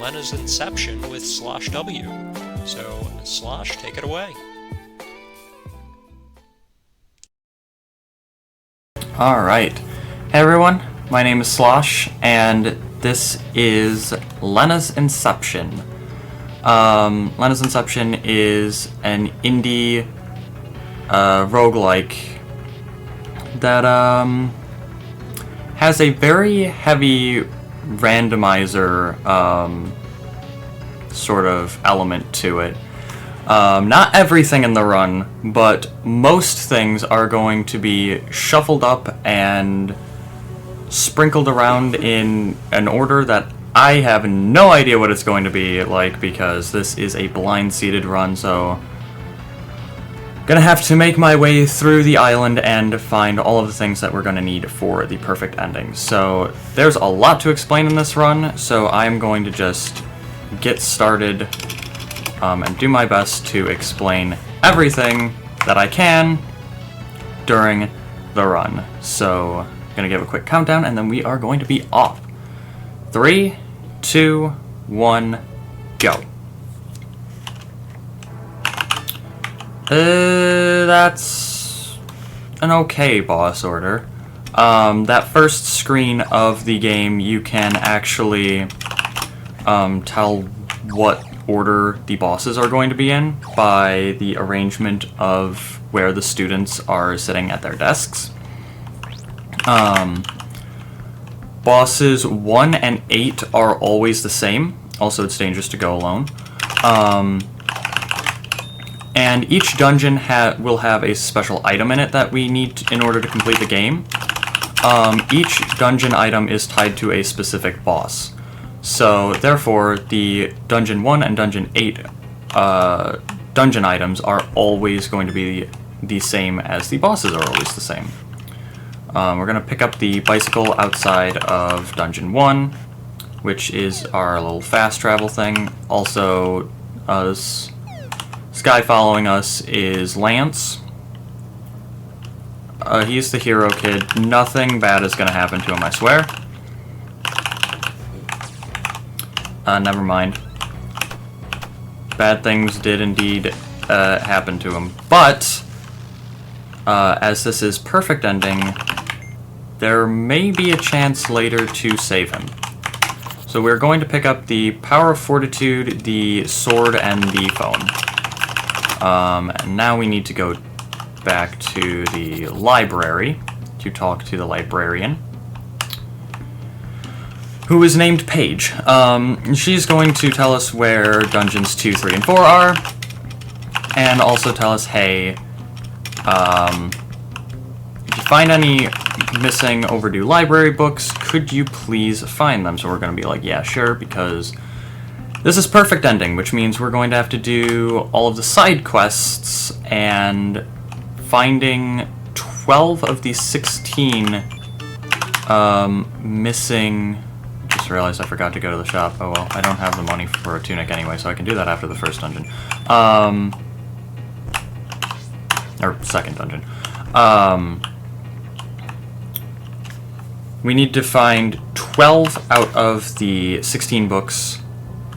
Lenna's Inception with Slosh W. So, Slosh, take it away. Alright. Hey everyone, my name is Slosh, and this is Lenna's Inception. Lenna's Inception is an indie roguelike that has a very heavy randomizer sort of element to it. Not everything in the run, but most things are going to be shuffled up and sprinkled around in an order that I have no idea what it's going to be like, because this is a blind-seeded run, so gonna have to make my way through the island and find all of the things that we're gonna need for the perfect ending. So there's a lot to explain in this run, so I'm going to just get started and do my best to explain everything that I can during the run. So I'm gonna give a quick countdown and then we are going to be off. 3, 2, 1, go. That's an okay boss order. That first screen of the game, you can actually tell what order the bosses are going to be in by the arrangement of where the students are sitting at their desks. Bosses 1 and 8 are always the same. Also, it's dangerous to go alone. And each dungeon will have a special item in it that we need in order to complete the game. Each dungeon item is tied to a specific boss. So, therefore, the Dungeon 1 and Dungeon 8 dungeon items are always going to be the same as the bosses are always the same. We're going to pick up the bicycle outside of Dungeon 1, which is our little fast travel thing. Also, this guy following us is Lance. He's the hero kid. Nothing bad is going to happen to him, I swear. Never mind. Bad things did indeed happen to him. But, as this is perfect ending, there may be a chance later to save him. So we're going to pick up the Power of Fortitude, the Sword, and the Phone. And now we need to go back to the library to talk to the librarian, who is named Paige. She's going to tell us where Dungeons 2, 3, and 4 are, and also tell us, hey, if you find any missing overdue library books, could you please find them? So we're going to be like, yeah, sure, because this is perfect ending, which means we're going to have to do all of the side quests, and finding 12 of the 16 missing... Just realized I forgot to go to the shop. Oh well, I don't have the money for a tunic anyway, so I can do that after the first dungeon. Or second dungeon. We need to find 12 out of the 16 books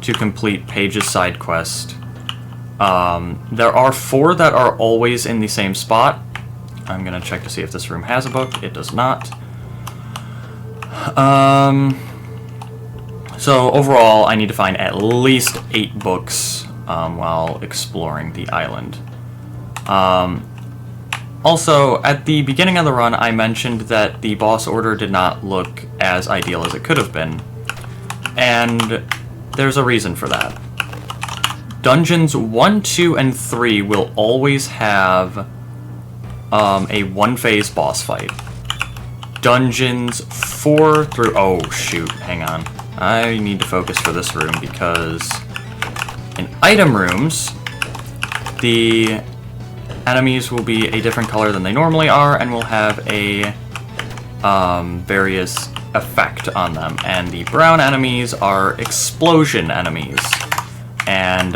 to complete Paige's side quest. There are 4 that are always in the same spot. I'm gonna check to see if this room has a book. It does not. So overall, I need to find at least 8 books while exploring the island. Also, at the beginning of the run, I mentioned that the boss order did not look as ideal as it could have been. And there's a reason for that. Dungeons 1, 2, and 3 will always have a one-phase boss fight. Dungeons 4 through... Oh, shoot, hang on. I need to focus for this room, because in item rooms, the enemies will be a different color than they normally are, and will have a various effect on them. And the brown enemies are explosion enemies. And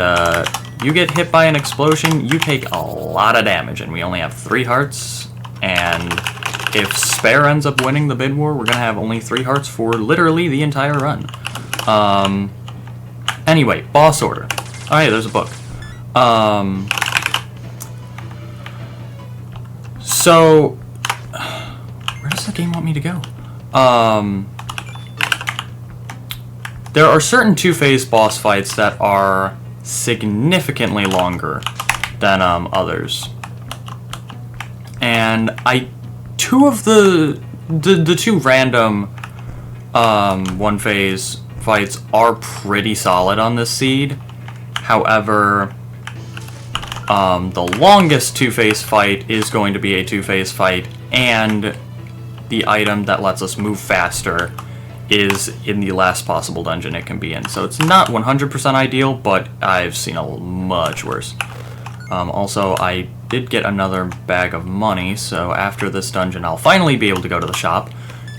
you get hit by an explosion, you take a lot of damage, and we only have 3 hearts, and if Spare ends up winning the bid war, we're going to have only 3 hearts for literally the entire run. Anyway, boss order. Oh, hey, there's a book. So, where does the game want me to go? There are certain two-phase boss fights that are significantly longer than others. And two of the two random one-phase fights are pretty solid on this seed. However, the longest two-phase fight is going to be a two-phase fight, and the item that lets us move faster is in the last possible dungeon it can be in. So it's not 100% ideal, but I've seen a much worse. Also, I did get another bag of money, so after this dungeon I'll finally be able to go to the shop.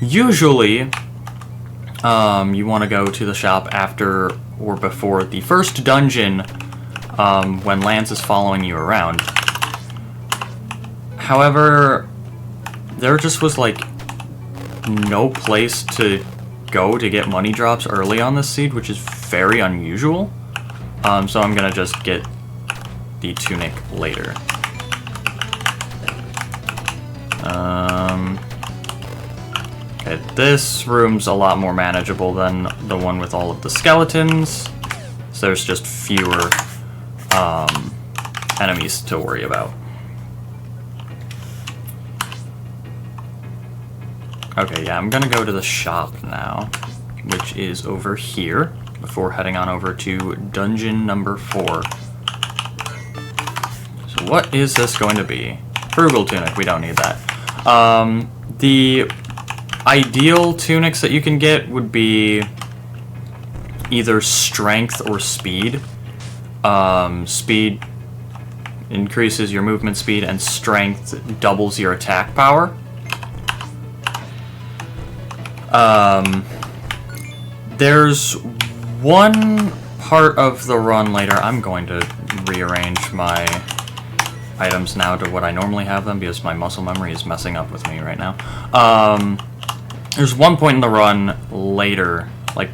Usually, you want to go to the shop after or before the first dungeon when Lance is following you around. However, there just was like no place to go to get money drops early on this seed, which is very unusual. So I'm gonna just get the tunic later. Okay, this room's a lot more manageable than the one with all of the skeletons. So there's just fewer enemies to worry about. Okay, yeah, I'm gonna go to the shop now, which is over here, before heading on over to dungeon number 4. So what is this going to be? Frugal tunic, we don't need that. The ideal tunics that you can get would be either strength or speed. Speed increases your movement speed, and strength doubles your attack power. There's one part of the run later. I'm going to rearrange my items now to what I normally have them because my muscle memory is messing up with me right now. There's one point in the run later, like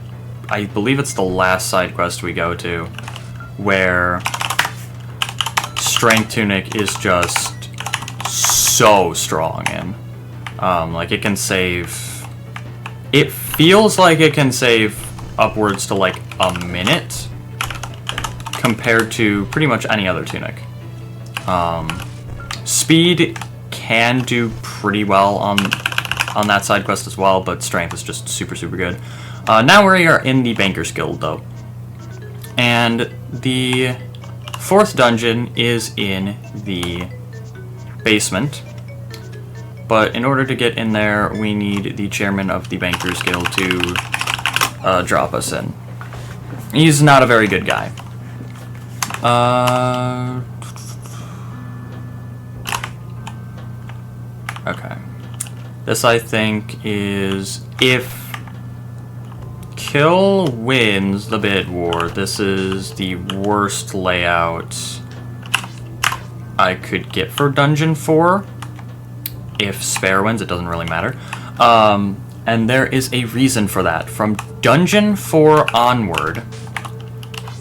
I believe it's the last side quest we go to, where Strength Tunic is just so strong and like it can save. It feels like it can save upwards to like a minute compared to pretty much any other tunic. Speed can do pretty well on that side quest as well, but strength is just super good. Now we are in the Banker's Guild though, and the 4th dungeon is in the basement. But in order to get in there, we need the chairman of the Bankers Guild to drop us in. He's not a very good guy. Okay. This, I think, is if Kill wins the bid war, this is the worst layout I could get for Dungeon 4. If Spare wins, it doesn't really matter. And there is a reason for that. From Dungeon 4 onward,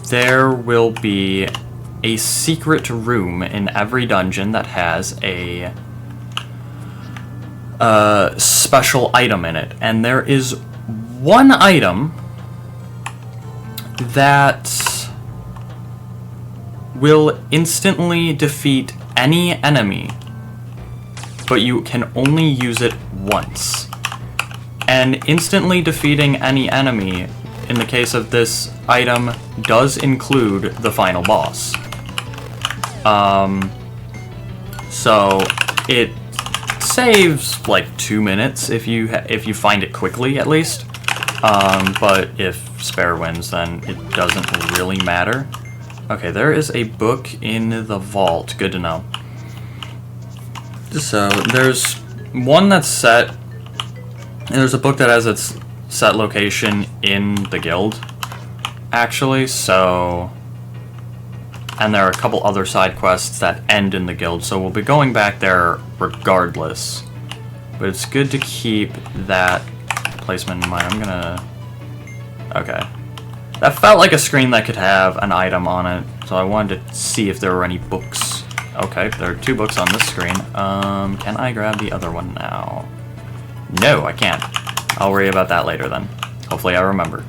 there will be a secret room in every dungeon that has a special item in it. And there is one item that will instantly defeat any enemy, but you can only use it once. And instantly defeating any enemy, in the case of this item, does include the final boss. So it saves like 2 minutes if you find it quickly, at least. But if Spare wins, then it doesn't really matter. Okay, there is a book in the vault. Good to know. So there's one that's set, and there's a book that has its set location in the guild, actually, so, and there are a couple other side quests that end in the guild, so we'll be going back there regardless, but it's good to keep that placement in mind. I'm gonna, okay, That felt like a screen that could have an item on it, so I wanted to see if there were any books. Okay, there are 2 books on this screen. Can I grab the other one now? No, I can't. I'll worry about that later then. Hopefully I remember.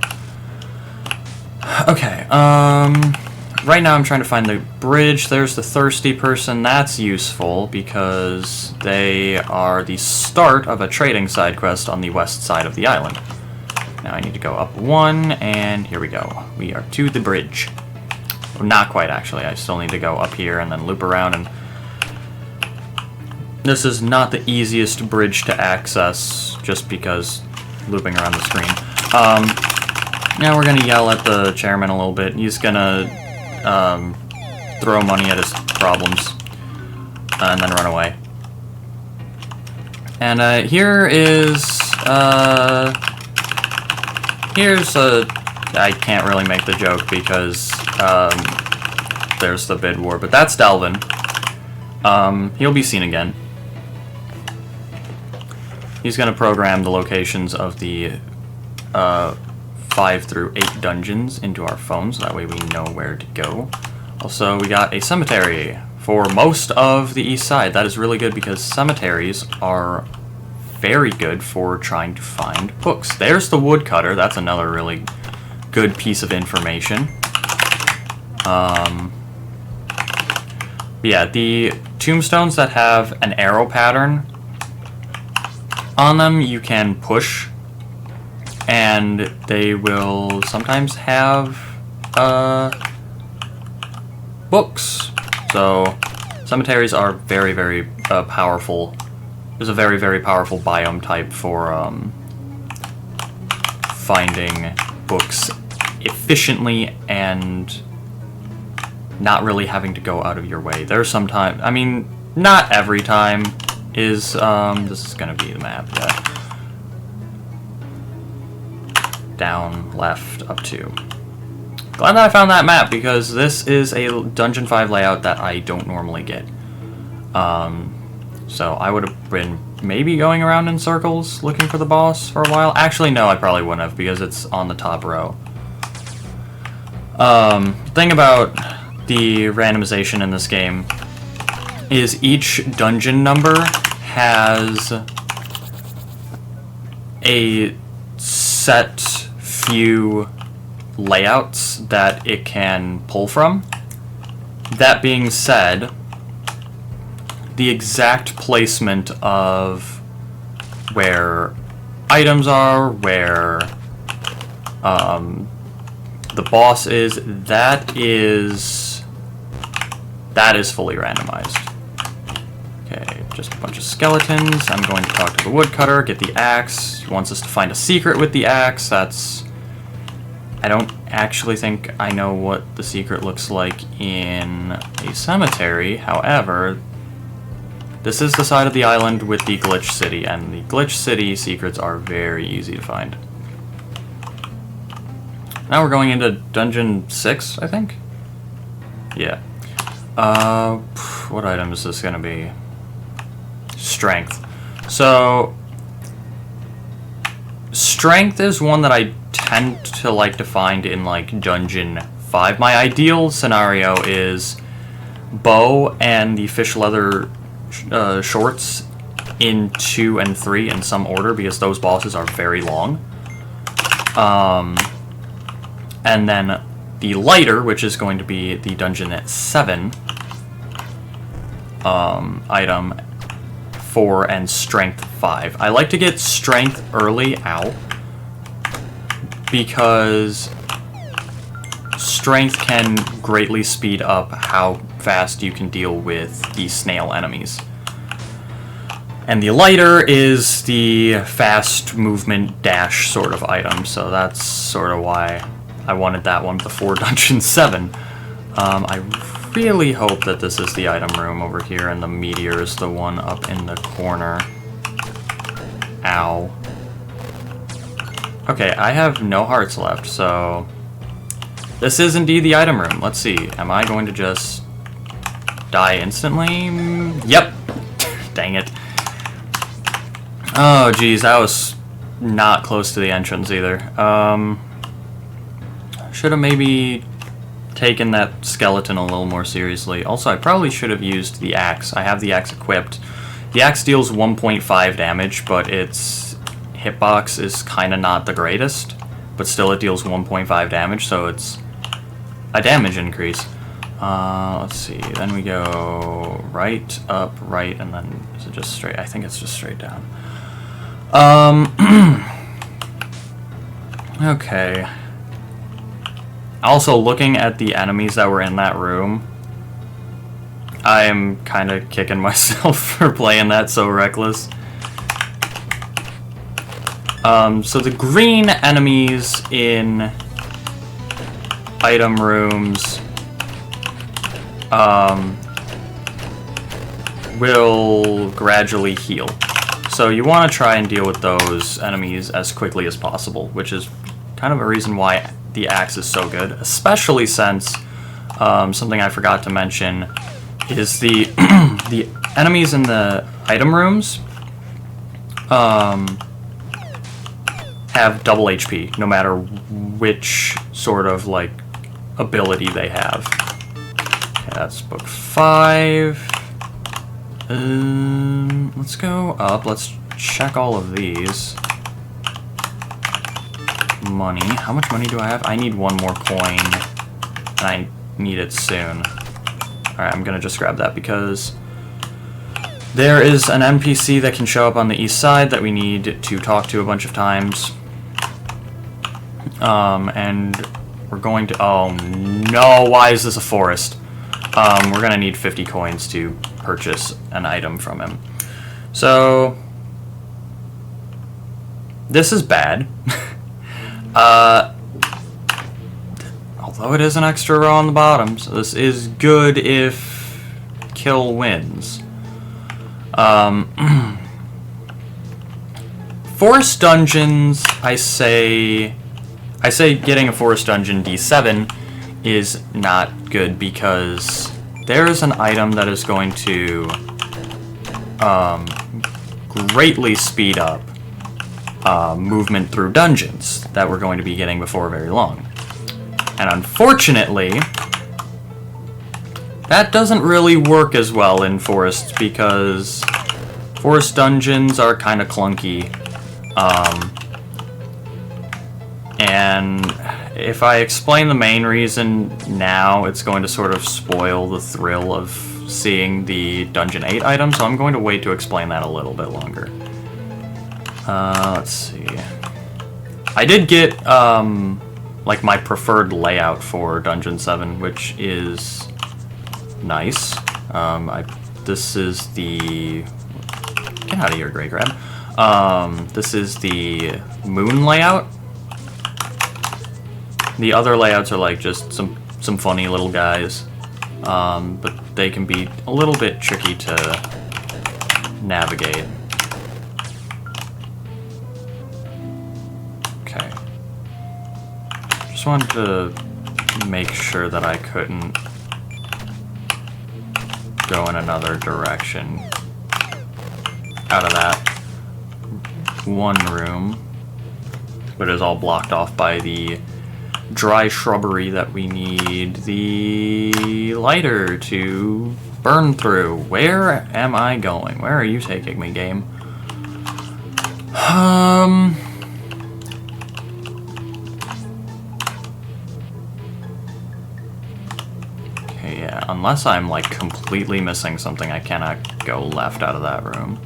Okay, right now I'm trying to find the bridge. There's the thirsty person. That's useful because they are the start of a trading side quest on the west side of the island. Now I need to go up 1, and here we go. We are to the bridge. Well, not quite, actually. I still need to go up here and then loop around, and this is not the easiest bridge to access just because looping around the screen. Now we're gonna yell at the chairman a little bit. He's gonna throw money at his problems and then run away. And here is here's a... I can't really make the joke because there's the bid war, but that's Delvin. He'll be seen again. He's gonna program the locations of the 5 through 8 dungeons into our phones, so that way we know where to go. Also, we got a cemetery for most of the east side. That is really good because cemeteries are very good for trying to find books. There's the woodcutter. That's another really good piece of information. Yeah, the tombstones that have an arrow pattern on them, you can push, and they will sometimes have books. So cemeteries are very, very powerful. There's a very, very powerful biome type for finding books efficiently and not really having to go out of your way. There's some time, I mean, not every time is, this is gonna be the map, yeah. Down, left, up 2. Glad that I found that map, because this is a Dungeon 5 layout that I don't normally get. So I would have been maybe going around in circles looking for the boss for a while. Actually, no, I probably wouldn't have, because it's on the top row. Thing about the randomization in this game is each dungeon number has a set few layouts that it can pull from. That being said, the exact placement of where items are, where the boss is, that is fully randomized. Okay, just a bunch of skeletons. I'm going to talk to the woodcutter, get the axe. He wants us to find a secret with the axe. I don't actually think I know what the secret looks like in a cemetery. However, this is the side of the island with the glitch city, and the glitch city secrets are very easy to find. Now we're going into dungeon 6, I think? Yeah. What item is this gonna be? Strength. So, strength is one that I tend to like to find in, like, dungeon 5. My ideal scenario is bow and the fish leather shorts in 2 and 3 in some order, because those bosses are very long. And then the lighter, which is going to be the dungeon at 7 item, 4, and strength 5. I like to get strength early out because strength can greatly speed up how fast you can deal with the snail enemies. And the lighter is the fast movement dash sort of item, so that's sort of why I wanted that one before dungeon 7. I really hope that this is the item room over here, and the meteor is the one up in the corner. Ow. Okay, I have no hearts left, so this is indeed the item room. Let's see, am I going to just die instantly? Yep. Dang it. Oh, geez, that was not close to the entrance either. Should have maybe taken that skeleton a little more seriously. Also, I probably should have used the axe. I have the axe equipped. The axe deals 1.5 damage, but its hitbox is kind of not the greatest. But still, it deals 1.5 damage, so it's a damage increase. Let's see. Then we go right, up, right, and then is it just straight? I think it's just straight down. Okay. Also, looking at the enemies that were in that room, I am kind of kicking myself for playing that so reckless. So the green enemies in item rooms will gradually heal. So you want to try and deal with those enemies as quickly as possible, which is kind of a reason why the axe is so good, especially since something I forgot to mention is the the enemies in the item rooms have double HP, no matter which sort of like ability they have. Okay, that's book 5. Let's go up. Let's check all of these. Money. How much money do I have? I need one more coin, and I need it soon. Alright, I'm gonna just grab that because there is an NPC that can show up on the east side that we need to talk to a bunch of times. And we're going to... Oh no, why is this a forest? We're gonna need 50 coins to purchase an item from him. So this is bad. Although it is an extra row on the bottom, so this is good if kill wins. Forest dungeons, I say getting a forest dungeon D7 is not good because there is an item that is going to greatly speed up movement through dungeons that we're going to be getting before very long. And unfortunately, that doesn't really work as well in forests because forest dungeons are kind of clunky. And if I explain the main reason now, it's going to sort of spoil the thrill of seeing the Dungeon 8 item, so I'm going to wait to explain that a little bit longer. Let's see. I did get, like, my preferred layout for Dungeon 7, which is nice. This is the... Get out of here, Grey Crab. This is the moon layout. The other layouts are like just some funny little guys, but they can be a little bit tricky to navigate. Okay. Just wanted to make sure that I couldn't go in another direction out of that one room, but it's all blocked off by the dry shrubbery that we need the lighter to burn through. Where am I going? Where are you taking me, game? Okay, yeah, unless I'm like completely missing something, I cannot go left out of that room.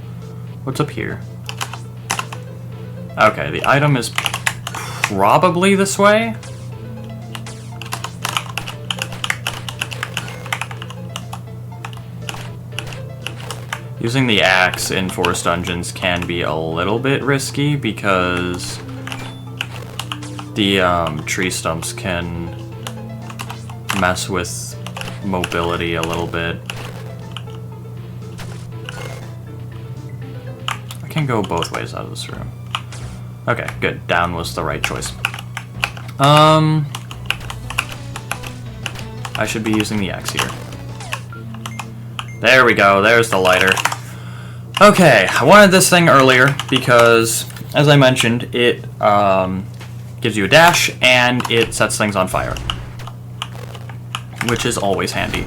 What's up here? Okay, the item is probably this way. Using the axe in forest dungeons can be a little bit risky because the tree stumps can mess with mobility a little bit. I can go both ways out of this room. Okay, good. Down was the right choice. I should be using the axe here. There we go, there's the lighter. Okay, I wanted this thing earlier because, as I mentioned, it gives you a dash, and it sets things on fire, which is always handy.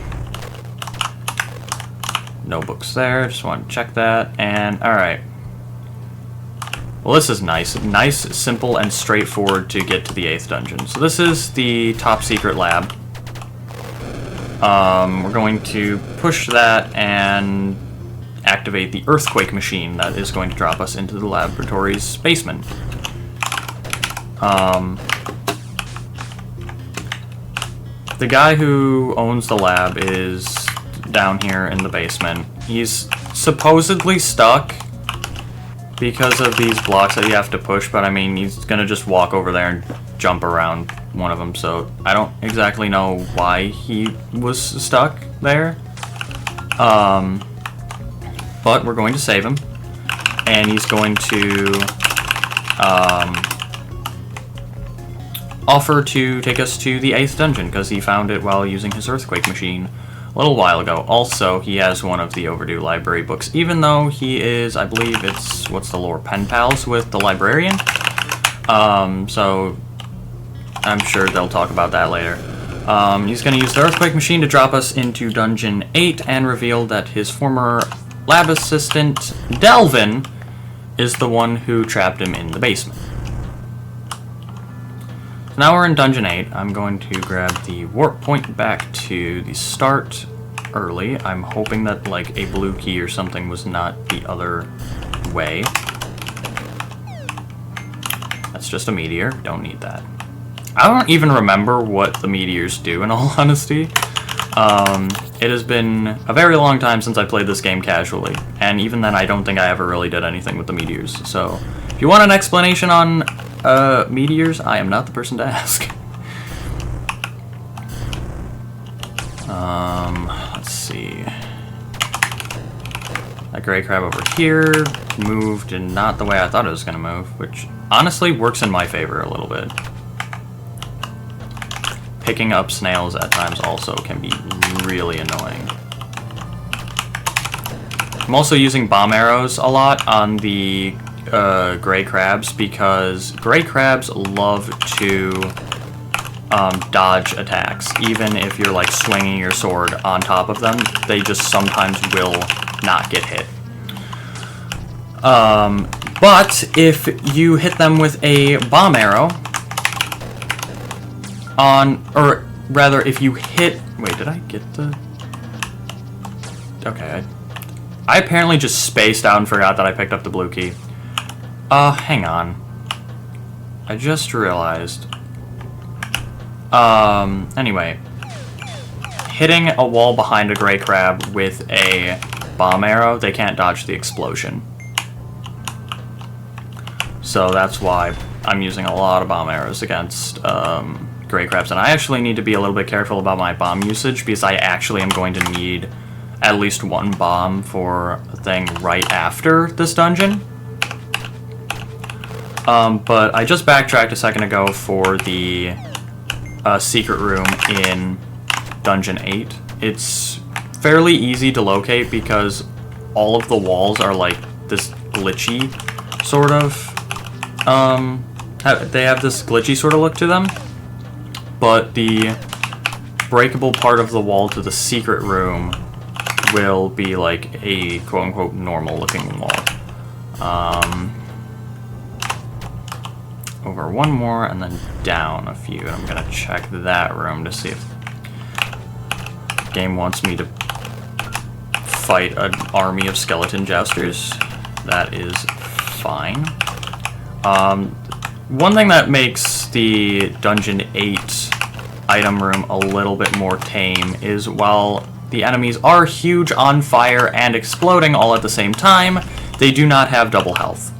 No books there, just want to check that, and alright. Well, this is nice. Nice, simple, and straightforward to get to the 8th dungeon. So this is the top secret lab. We're going to push that and activate the earthquake machine that is going to drop us into the laboratory's basement. The guy who owns the lab is down here in the basement. He's supposedly stuck because of these blocks that you have to push, but I mean, he's gonna just walk over there and jump around one of them, so I don't exactly know why he was stuck there. But we're going to save him, and he's going to offer to take us to the 8th dungeon, because he found it while using his earthquake machine a little while ago. Also, he has one of the overdue library books, even though he is, I believe it's, what's the lore, pen pals with the librarian? So I'm sure they'll talk about that later. He's going to use the earthquake machine to drop us into Dungeon 8 and reveal that his former lab assistant, Delvin, is the one who trapped him in the basement. So now we're in Dungeon 8. I'm going to grab the warp point back to the start early. I'm hoping that like a blue key or something was not the other way. That's just a meteor. Don't need that. I don't even remember what the meteors do, in all honesty. It has been a very long time since I played this game casually, and even then I don't think I ever really did anything with the meteors. So, if you want an explanation on meteors, I am not the person to ask. Let's see. That gray crab over here moved in not the way I thought it was going to move, which honestly works in my favor a little bit. Picking up snails at times also can be really annoying. I'm also using bomb arrows a lot on the gray crabs, because gray crabs love to dodge attacks. Even if you're like swinging your sword on top of them, they just sometimes will not get hit. But if you hit them with a bomb arrow, or rather, if you hit... Wait, did I get the... Okay, I apparently just spaced out and forgot that I picked up the blue key. Hang on. I just realized. Anyway. Hitting a wall behind a gray crab with a bomb arrow, they can't dodge the explosion. So that's why I'm using a lot of bomb arrows against, gray crabs, and I actually need to be a little bit careful about my bomb usage, because I actually am going to need at least one bomb for a thing right after this dungeon. But I just backtracked a second ago for the secret room in Dungeon 8. It's fairly easy to locate because all of the walls are like this glitchy sort of, they have this glitchy sort of look to them. But the breakable part of the wall to the secret room will be like a quote-unquote normal-looking wall. Over one more and then down a few. And I'm gonna check that room to see if the game wants me to fight an army of skeleton jousters. That is fine. One thing that makes the Dungeon 8 item room a little bit more tame is while the enemies are huge, on fire, and exploding all at the same time, they do not have double health.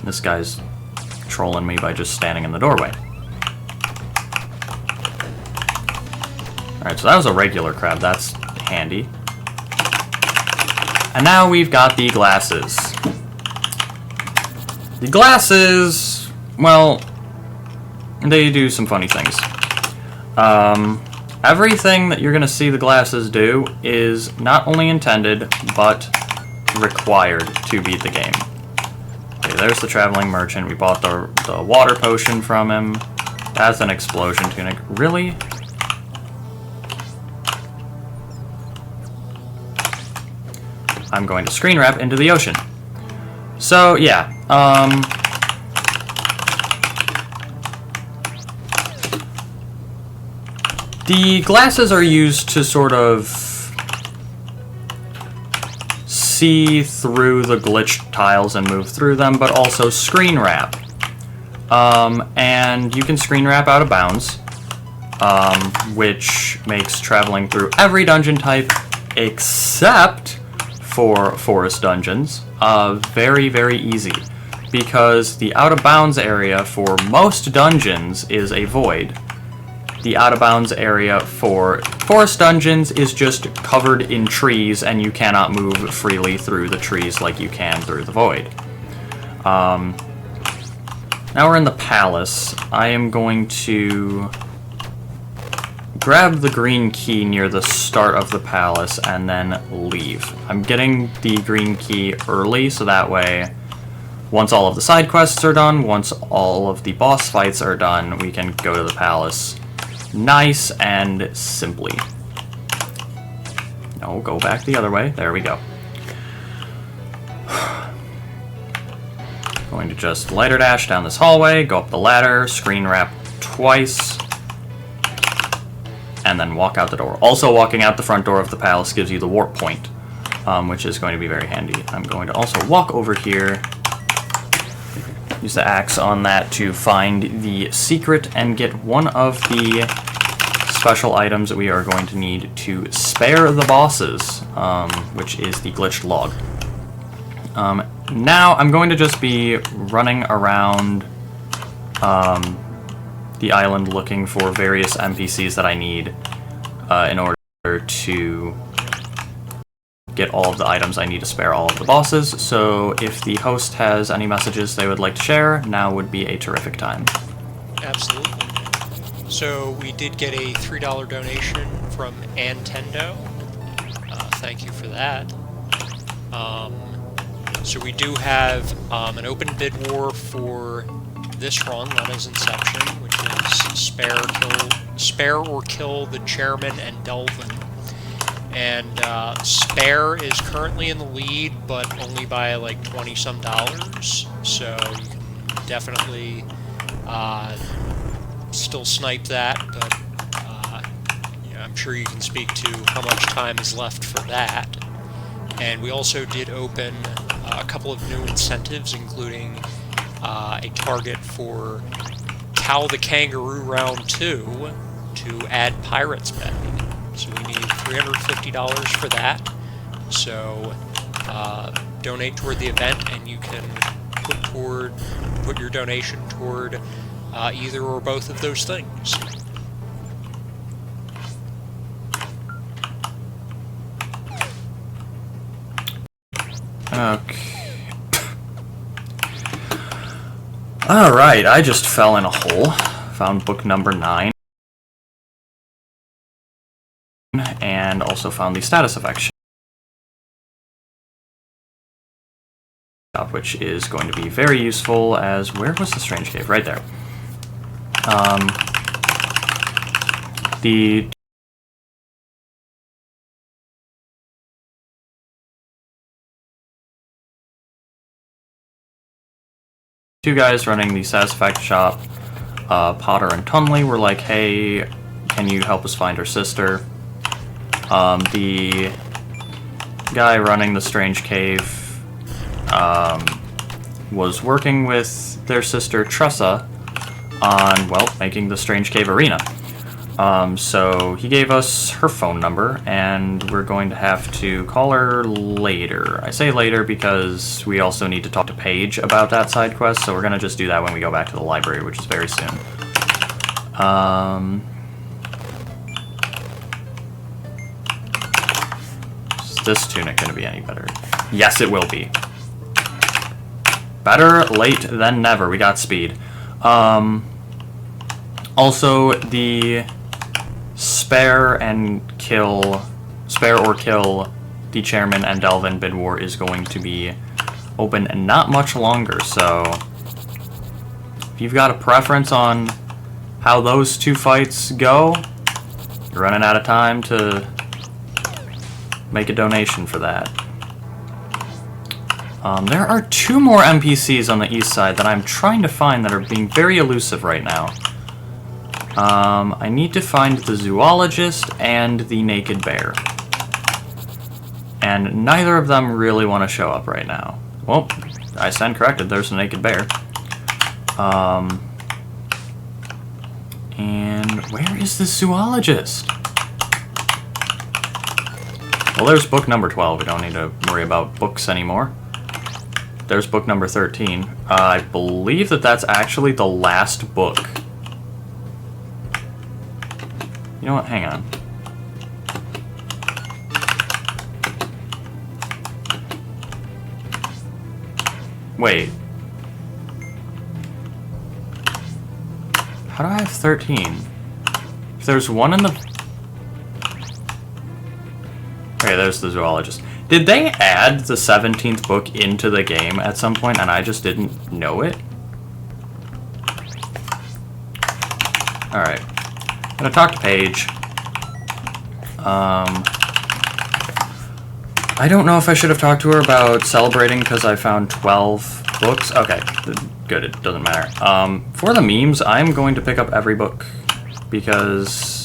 This guy's trolling me by just standing in the doorway. Alright, so that was a regular crab. That's handy. And now we've got the glasses. The glasses, well, they do some funny things. Everything that you're going to see the glasses do is not only intended, but required to beat the game. Okay, there's the traveling merchant. We bought the water potion from him. That's an explosion tunic. Really? I'm going to screen wrap into the ocean. So, yeah. The glasses are used to sort of see through the glitched tiles and move through them, but also screen wrap. And you can screen wrap out of bounds, which makes traveling through every dungeon type except for forest dungeons very, very easy, because the out of bounds area for most dungeons is a void. The out of bounds area for forest dungeons is just covered in trees, and you cannot move freely through the trees like you can through the void. Now we're in the palace. I am going to grab the green key near the start of the palace and then leave. I'm getting the green key early, so that way, once all of the side quests are done, once all of the boss fights are done, we can go to the palace nice and simply. No, go back the other way. There we go. Going to just lighter dash down this hallway, go up the ladder, screen wrap twice, and then walk out the door. Also, walking out the front door of the palace gives you the warp point, which is going to be very handy. I'm going to also walk over here, use the axe on that to find the secret and get one of the special items that we are going to need to spare the bosses, which is the glitched log. Now I'm going to just be running around the island looking for various NPCs that I need in order to get all of the items I need to spare all of the bosses. So if the host has any messages they would like to share, now would be a terrific time. Absolutely. So we did get a $3 donation from Antendo. Thank you for that. So we do have an open bid war for this run, Lenna's Inception, which is spare or kill the chairman and Delvin. And Spare is currently in the lead, but only by like $20-some. So you can definitely still snipe that, but yeah, I'm sure you can speak to how much time is left for that. And we also did open a couple of new incentives, including a target for Cal the Kangaroo Round 2 to add Pirates betting. So we need $350 for that. So donate toward the event, and you can put your donation toward either or both of those things. Okay. Alright, I just fell in a hole. Found book number 9. And also found the status effect shop, which is going to be very useful as... Where was the strange cave? Right there. The two guys running the status effect shop, Potter and Tunley, were like, hey, can you help us find our sister? The guy running the strange cave was working with their sister Tressa on, well, making the strange cave arena. So he gave us her phone number, and we're going to have to call her later. I say later because we also need to talk to Paige about that side quest, so we're going to just do that when we go back to the library, which is very soon. Is this tunic going to be any better? Yes, it will be. Better late than never. We got speed. Also, the spare or kill the chairman and Delvin bid war is going to be open not much longer, so if you've got a preference on how those two fights go, you're running out of time to make a donation for that. There are 2 more NPCs on the east side that I'm trying to find that are being very elusive right now. I need to find the zoologist and the naked bear. And neither of them really want to show up right now. Well, I stand corrected, there's the naked bear. And where is the zoologist? Well, there's book number 12. We don't need to worry about books anymore. There's book number 13. I believe that that's actually the last book. You know what? Hang on. Wait. How do I have 13? If there's one in the... Okay, there's the zoologist. Did they add the 17th book into the game at some point and I just didn't know it? Alright. I'm gonna talk to Paige. I don't know if I should have talked to her about celebrating because I found 12 books. Okay, good, it doesn't matter. For the memes, I'm going to pick up every book because...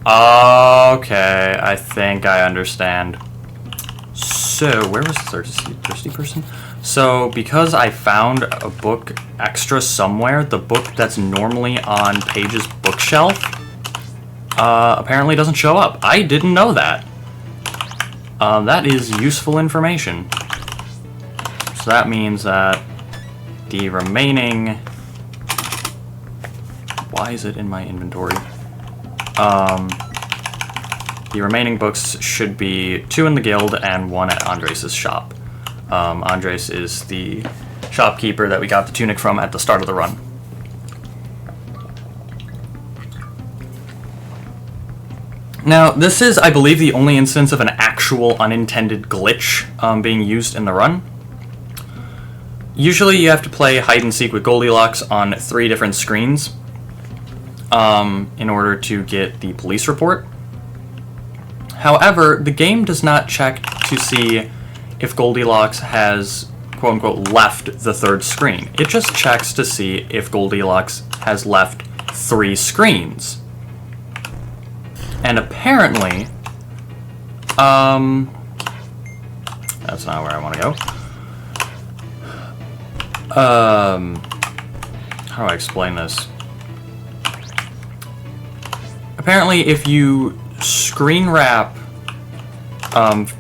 Okay, I think I understand. So, where was the thirsty person? So, because I found a book extra somewhere, the book that's normally on Paige's bookshelf apparently doesn't show up. I didn't know that. That is useful information. So that means that the remaining... Why is it in my inventory? The remaining books should be 2 in the guild and 1 at Andres' shop. Andres is the shopkeeper that we got the tunic from at the start of the run. Now, this is, I believe, the only instance of an actual unintended glitch being used in the run. Usually you have to play hide-and-seek with Goldilocks on 3 different screens in order to get the police report. However, the game does not check to see if Goldilocks has, quote-unquote, left the 3rd screen. It just checks to see if Goldilocks has left 3 screens. And apparently, that's not where I want to go. How do I explain this? Apparently, if you screen wrap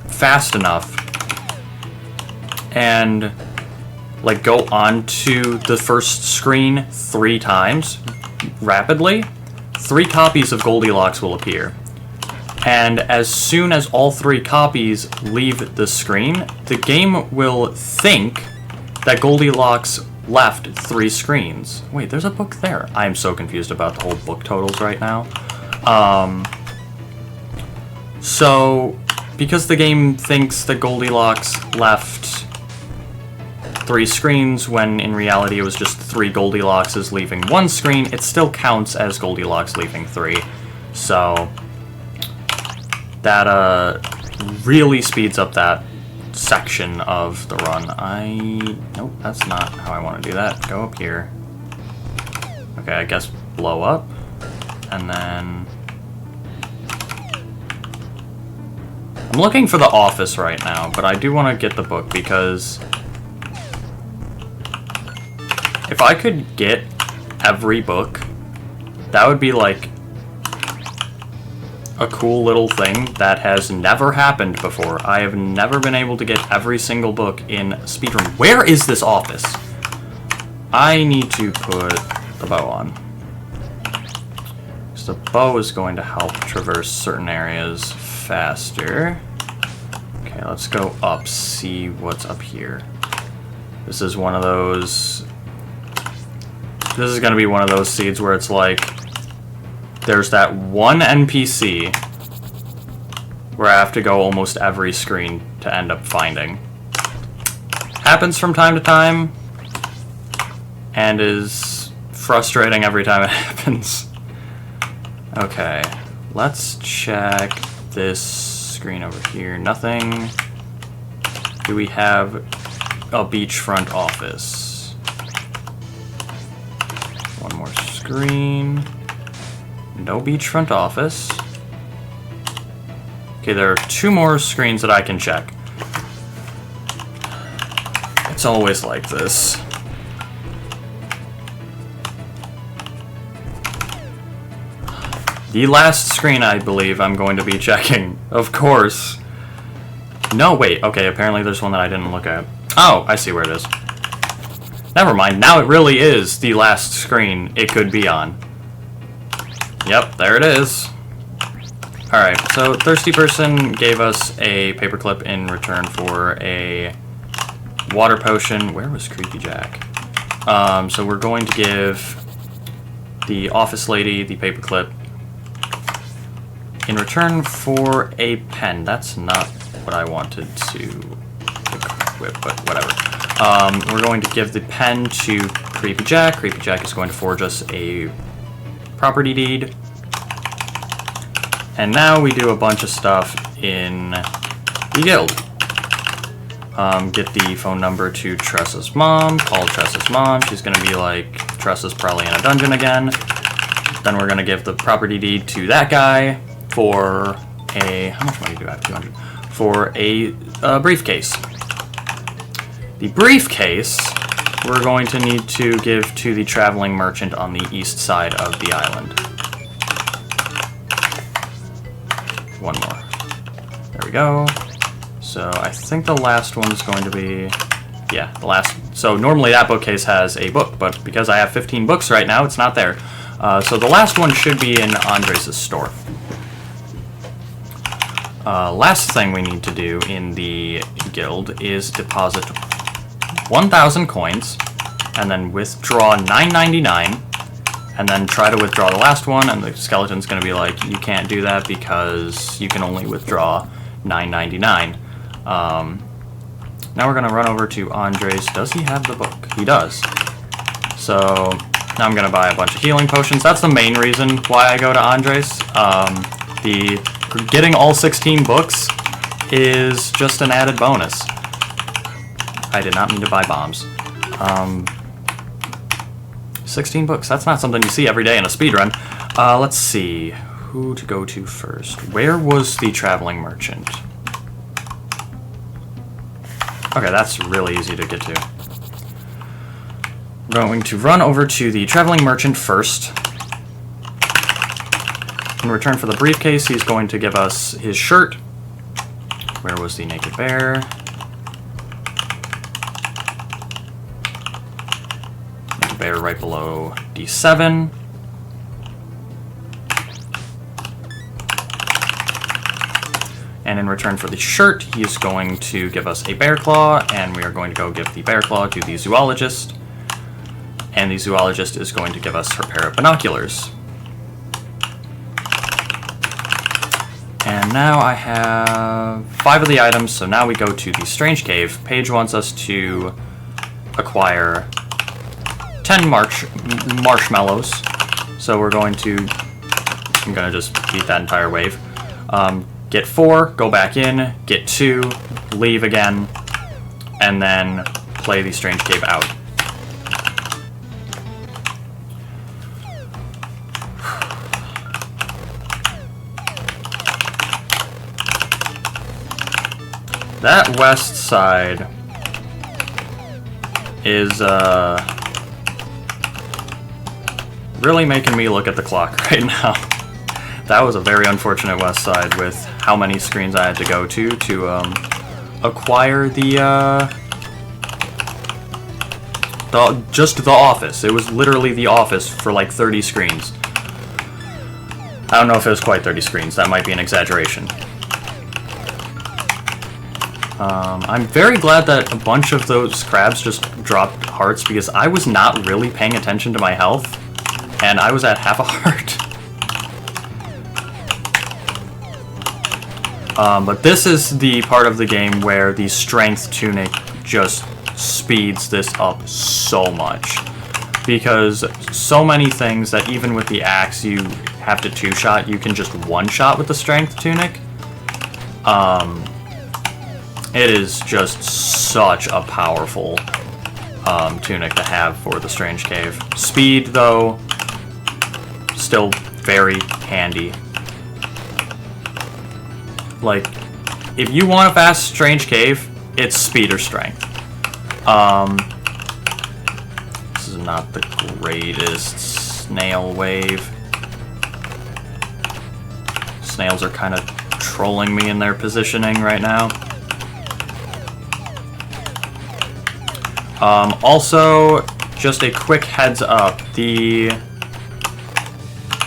fast enough and like go onto the first screen 3 times rapidly, 3 copies of Goldilocks will appear. And as soon as all 3 copies leave the screen, the game will think that Goldilocks left 3 screens. Wait, there's a book there. I am so confused about the whole book totals right now. So, because the game thinks that Goldilocks left 3 screens when in reality it was just 3 Goldilockses leaving 1 screen, it still counts as Goldilocks leaving 3. So, that really speeds up that section of the run. Nope, that's not how I want to do that. Go up here. Okay, I guess blow up. And then... I'm looking for the office right now, but I do want to get the book because... if I could get every book, that would be like a cool little thing that has never happened before. I have never been able to get every single book in Speedrun. Where is this office? I need to put the bow on. So the bow is going to help traverse certain areas faster. Okay, let's go up, see what's up here. This is one of those... This is going to be one of those seeds where it's like, there's that one NPC where I have to go almost every screen to end up finding. Happens from time to time, and is frustrating every time it happens. Okay, let's check this screen over here. Nothing. Do we have a beachfront office? One more screen. No beachfront office. Okay, there are 2 more screens that I can check. It's always like this. The last screen, I believe, I'm going to be checking. Of course. No, wait. Okay, apparently there's one that I didn't look at. Oh, I see where it is. Never mind. Now it really is the last screen it could be on. Yep, there it is. Alright, so Thirsty Person gave us a paperclip in return for a water potion. Where was Creepy Jack? So we're going to give the office lady the paperclip in return for a pen. That's not what I wanted to equip, but whatever. We're going to give the pen to Creepy Jack. Creepy Jack is going to forge us a property deed. And now we do a bunch of stuff in the guild. Get the phone number to Tressa's mom, call Tressa's mom. She's going to be like, Tressa's probably in a dungeon again. Then we're going to give the property deed to that guy for a, how much money do I have? 200. For a briefcase. The briefcase we're going to need to give to the traveling merchant on the east side of the island. One more. There we go. So I think the last one is going to be, yeah, the last. So normally that bookcase has a book, but because I have 15 books right now, it's not there. So the last one should be in Andres' store. Last thing we need to do in the guild is deposit 1,000 coins, and then withdraw $9.99, and then try to withdraw the last one, and the skeleton's going to be like, you can't do that because you can only withdraw $9.99. Now we're going to run over to Andres. Does he have the book? He does. So now I'm going to buy a bunch of healing potions. That's the main reason why I go to Andres. Getting all 16 books is just an added bonus. I did not mean to buy bombs. 16 books, that's not something you see every day in a speedrun. Let's see, who to go to first. Where was the traveling merchant? Okay, that's really easy to get to. We're going to run over to the traveling merchant first. In return for the briefcase, he's going to give us his shirt. Where was the naked bear? Naked bear right below D7. And in return for the shirt, he's going to give us a bear claw, and we are going to go give the bear claw to the zoologist. And the zoologist is going to give us her pair of binoculars. And now I have 5 of the items, so now we go to the Strange Cave. Paige wants us to acquire 10 marshmallows. So we're going to, I'm going to just beat that entire wave. Get 4, go back in, get 2, leave again, and then play the Strange Cave out. That west side is really making me look at the clock right now. That was a very unfortunate west side with how many screens I had to go to acquire just the office. It was literally the office for like 30 screens. I don't know if it was quite 30 screens. That might be an exaggeration. I'm very glad that a bunch of those crabs just dropped hearts because I was not really paying attention to my health, and I was at half a heart. But this is the part of the game where the strength tunic just speeds this up so much. Because so many things that even with the axe you have to two-shot, you can just one-shot with the strength tunic. It is just such a powerful tunic to have for the Strange Cave. Speed, though, still very handy. Like, if you want a fast Strange Cave, it's speed or strength. This is not the greatest snail wave. Snails are kind of trolling me in their positioning right now. Also, just a quick heads up,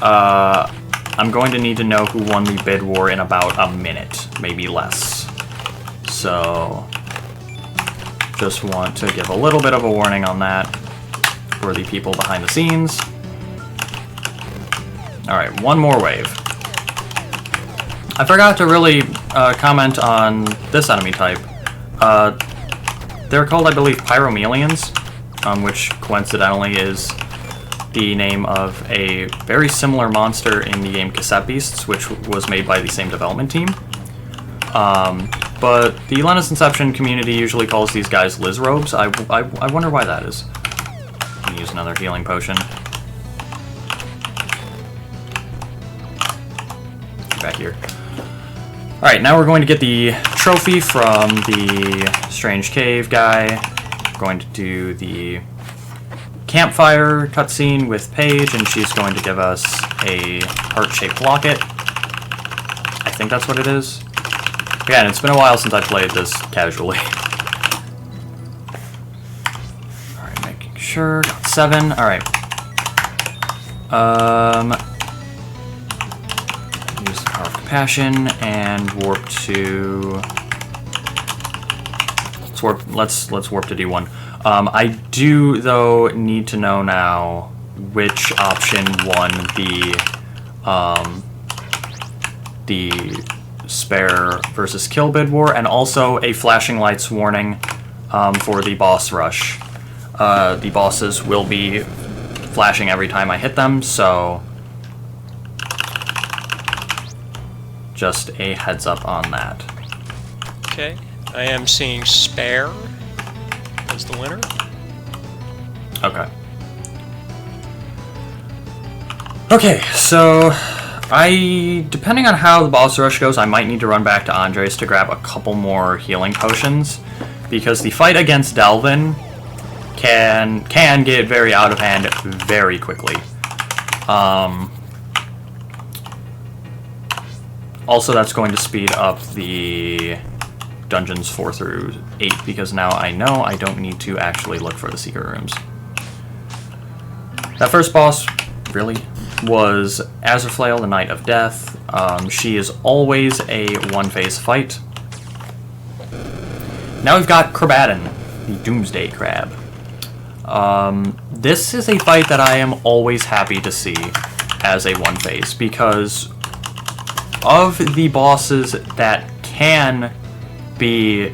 I'm going to need to know who won the bid war in about a minute, maybe less. So, just want to give a little bit of a warning on that for the people behind the scenes. Alright, one more wave. I forgot to really comment on this enemy type. They're called, I believe, Pyromelians, which coincidentally is the name of a very similar monster in the game Cassette Beasts, which was made by the same development team. But the Lenna's Inception community usually calls these guys Lizrobes. I wonder why that is. I'm gonna use another healing potion. Back here. Alright, now we're going to get the trophy from the Strange Cave guy. We're going to do the campfire cutscene with Paige, and she's going to give us a heart-shaped locket. I think that's what it is. Again, it's been a while since I played this casually. Alright, making sure. Got 7. Alright. Use the Power of Compassion and warp to... Let's warp to D1. I do, though, need to know now which option won the spare versus kill bid war, and also a flashing lights warning for the boss rush. The bosses will be flashing every time I hit them, so just a heads up on that. Okay, I am seeing spare as the winner. Okay. Okay, so depending on how the boss rush goes, I might need to run back to Andres to grab a couple more healing potions, because the fight against Delvin can get very out of hand very quickly. Also, that's going to speed up the dungeons 4 through 8, because now I know I don't need to actually look for the secret rooms. That first boss really was Azurflail, the Knight of Death. She is always a one-phase fight. Now we've got Crabadon, the Doomsday Crab. This is a fight that I am always happy to see as a one-phase, because of the bosses that can be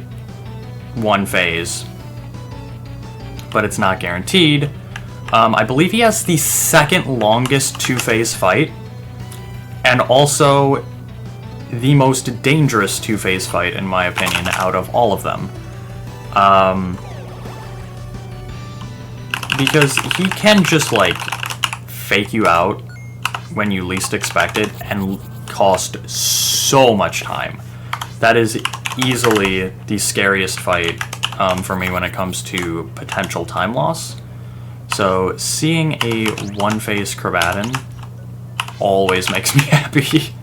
one-phase, but it's not guaranteed. I believe he has the second longest two-phase fight, and also the most dangerous two-phase fight, in my opinion, out of all of them. Because he can just, like, fake you out when you least expect it, and cost so much time. That is easily the scariest fight for me when it comes to potential time loss. So seeing a one-phase Crabadon always makes me happy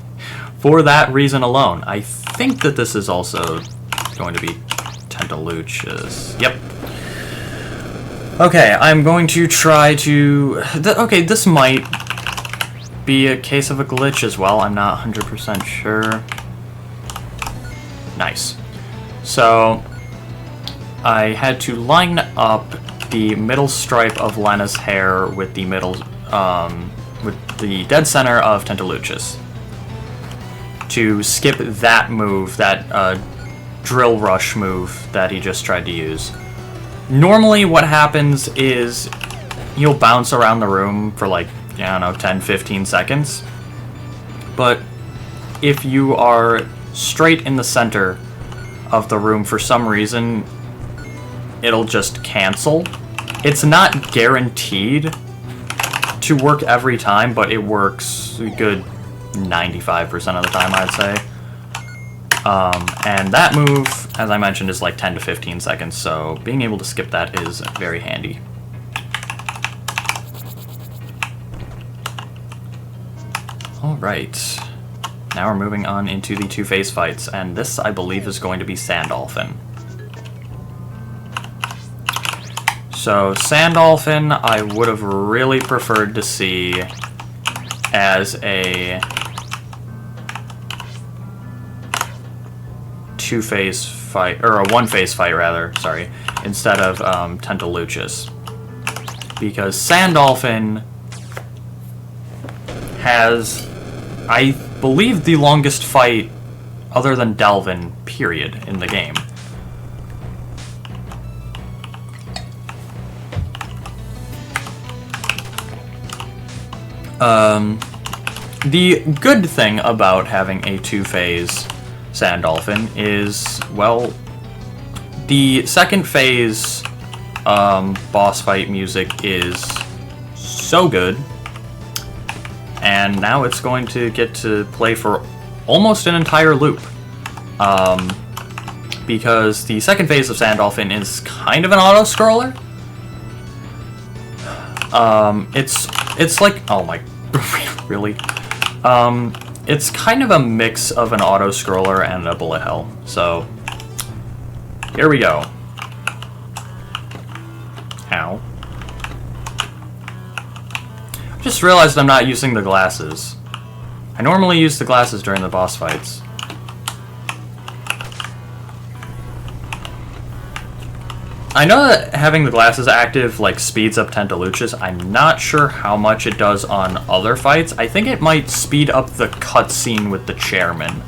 for that reason alone. I think that this is also going to be Tentaluchus. Yep. Okay, I'm going to try to... Okay, this might be a case of a glitch as well. I'm not 100% sure. Nice. So, I had to line up the middle stripe of Lenna's hair with the middle, with the dead center of Tentaluchus to skip that move, that drill rush move that he just tried to use. Normally what happens is you'll bounce around the room for like, I don't know, 10-15 seconds. But if you are straight in the center of the room for some reason, it'll just cancel. It's not guaranteed to work every time, but it works a good 95% of the time, I'd say. And that move, as I mentioned, is like 10 to 15 seconds, so being able to skip that is very handy. Alright, now we're moving on into the two-phase fights, and this, I believe, is going to be Sandolphin. So, Sandolphin, I would have really preferred to see as a two-phase fight, or a one-phase fight, rather, sorry, instead of Tentaluchus. Because Sandolphin has, I believe, the longest fight other than Delvin, period, in the game. The good thing about having a two-phase Sandolphin is, well, the second phase boss fight music is so good, and now it's going to get to play for almost an entire loop. Because the second phase of Sandolphin is kind of an auto-scroller. It's like, oh my, really? It's kind of a mix of an auto-scroller and a bullet hell. So, here we go. Ow. Just realized I'm not using the glasses. I normally use the glasses during the boss fights. I know that having the glasses active, like, speeds up Tentaluchus. I'm not sure how much it does on other fights. I think it might speed up the cutscene with the chairman.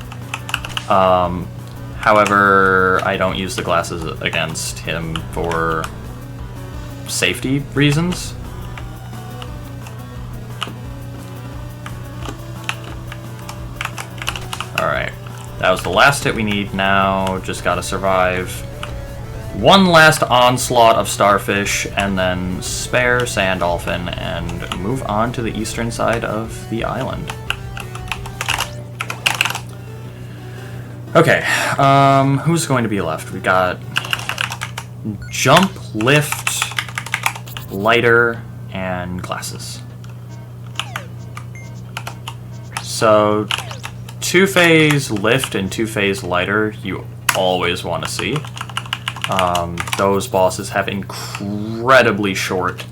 However, I don't use the glasses against him for safety reasons. Alright, that was the last hit we need. Now, just gotta survive one last onslaught of starfish, and then spare Sandolphin, and move on to the eastern side of the island. Okay, who's going to be left? We got jump, lift, lighter, and glasses. So, two-phase lift and two-phase lighter you always want to see. Those bosses have incredibly short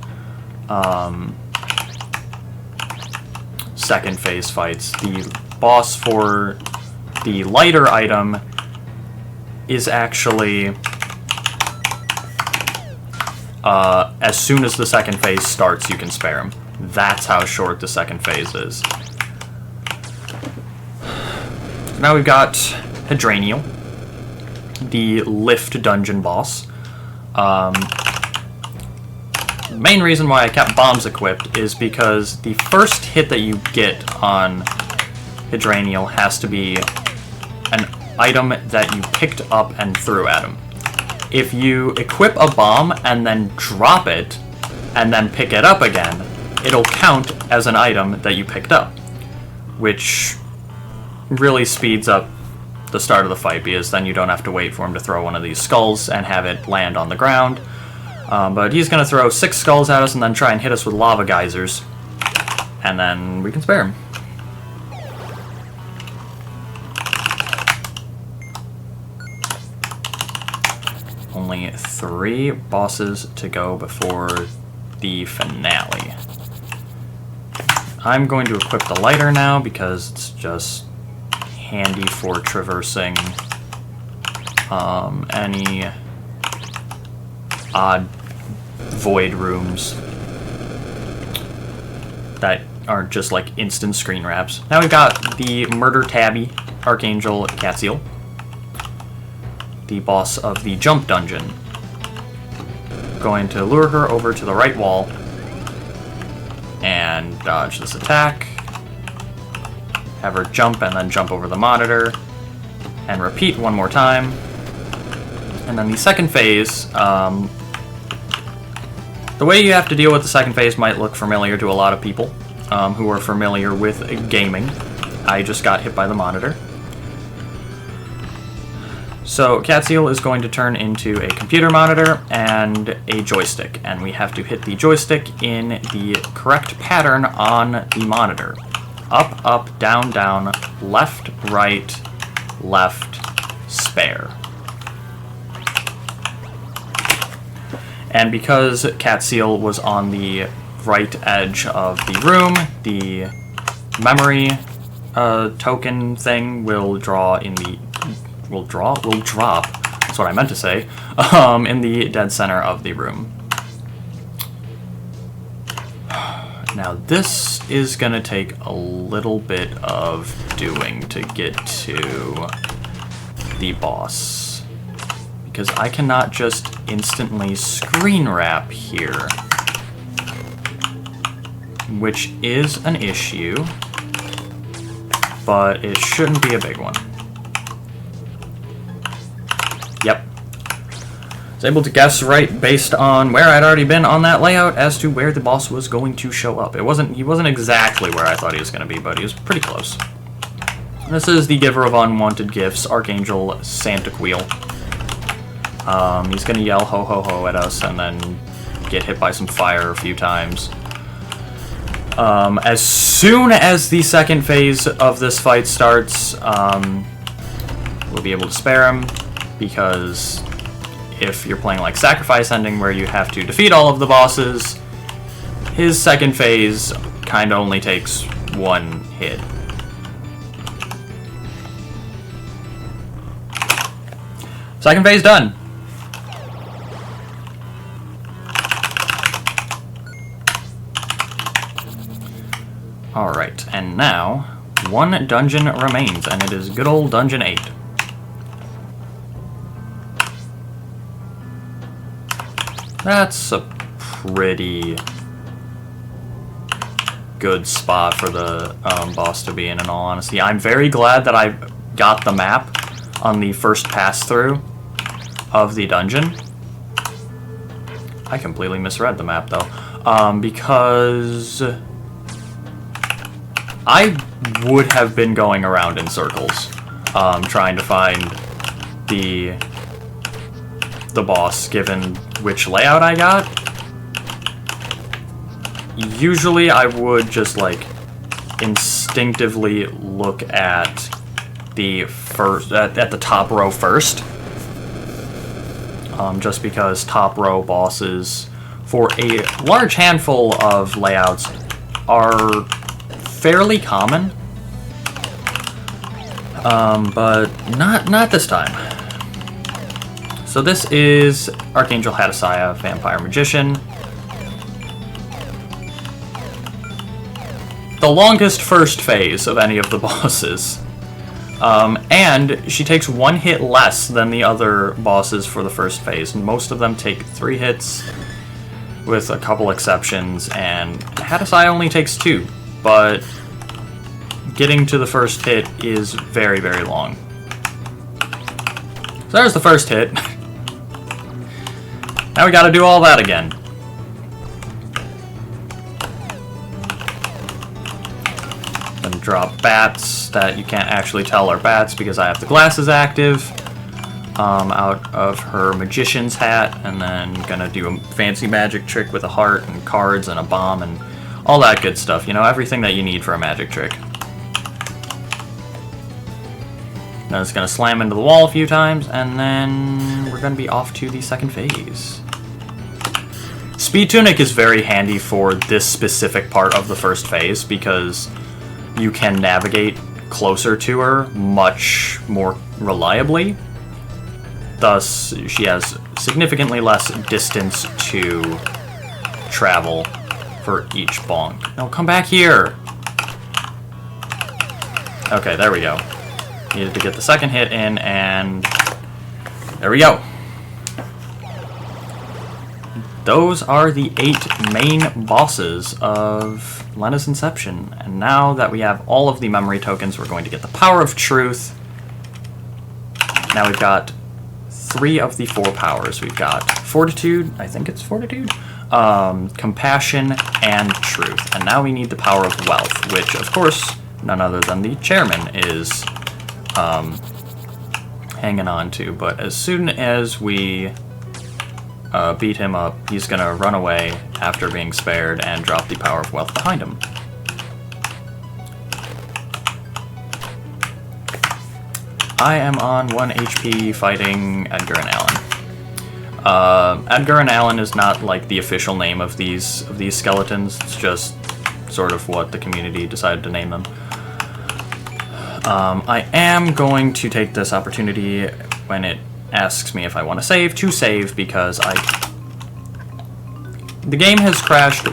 second phase fights. The boss for the lighter item is actually as soon as the second phase starts, you can spare him. That's how short the second phase is. Now we've got Hydranial, the lift dungeon boss. The main reason why I kept bombs equipped is because the first hit that you get on Hydranial has to be an item that you picked up and threw at him. If you equip a bomb and then drop it, and then pick it up again, it'll count as an item that you picked up, which really speeds up the start of the fight, because then you don't have to wait for him to throw one of these skulls and have it land on the ground. But he's going to throw 6 skulls at us and then try and hit us with lava geysers, and then we can spare him. Only 3 bosses to go before the finale. I'm going to equip the lighter now because it's just handy for traversing any odd void rooms that aren't just like instant screen wraps. Now we've got the Murder Tabby Archangel Catseal, the boss of the Jump Dungeon. Going to lure her over to the right wall and dodge this attack. Have her jump and then jump over the monitor and repeat one more time. And then the second phase, the way you have to deal with the second phase might look familiar to a lot of people who are familiar with gaming. I just got hit by the monitor. So Catseal is going to turn into a computer monitor and a joystick, and we have to hit the joystick in the correct pattern on the monitor. Up, up, down, down, left, right, left, spare. And because Catseal was on the right edge of the room, the memory token thing will draw in the will drop. That's what I meant to say. In the dead center of the room. Now this is gonna take a little bit of doing to get to the boss, because I cannot just instantly screen wrap here, which is an issue, but it shouldn't be a big one. Yep. I was able to guess right based on where I'd already been on that layout as to where the boss was going to show up. He wasn't exactly where I thought he was going to be, but he was pretty close. This is the Giver of Unwanted Gifts, Archangel Santaquil. He's going to yell ho ho ho at us and then get hit by some fire a few times. As soon as the second phase of this fight starts, we'll be able to spare him, because if you're playing like Sacrifice Ending where you have to defeat all of the bosses, his second phase kinda only takes one hit. Second phase done. Alright, and now one dungeon remains, and it is good old Dungeon 8. That's a pretty good spot for the boss to be in all honesty. I'm very glad that I got the map on the first pass-through of the dungeon. I completely misread the map, though, because I would have been going around in circles, trying to find the boss, given which layout I got. Usually I would just like instinctively look at the at the top row first, just because top row bosses for a large handful of layouts are fairly common, but not this time. So this is Archangel Hadasaya, Vampire Magician. The longest first phase of any of the bosses. And she takes one hit less than the other bosses for the first phase. Most of them take 3 hits, with a couple exceptions, and Hadasaya only takes 2, but getting to the first hit is very, very long. So there's the first hit. Now we gotta do all that again. Then drop bats that you can't actually tell are bats because I have the glasses active, out of her magician's hat, and then gonna do a fancy magic trick with a heart and cards and a bomb and all that good stuff. You know, everything that you need for a magic trick. Then it's gonna slam into the wall a few times, and then we're gonna be off to the second phase. Speed Tunic is very handy for this specific part of the first phase because you can navigate closer to her much more reliably. Thus, she has significantly less distance to travel for each bonk. No, come back here! Okay, there we go. Needed to get the second hit in, and there we go. Those are the 8 main bosses of Lenna's Inception. And now that we have all of the memory tokens, we're going to get the Power of Truth. Now we've got 3 of the 4 powers. We've got Fortitude, I think it's Fortitude, Compassion, and Truth. And now we need the Power of Wealth, which, of course, none other than the chairman is hanging on to. But as soon as we beat him up, he's gonna run away after being spared and drop the Power of Wealth behind him. I am on 1 HP fighting Edgar and Alan. Edgar and Alan is not like the official name of these skeletons. It's just sort of what the community decided to name them. I am going to take this opportunity when it asks me if I want to save, because the game has crashed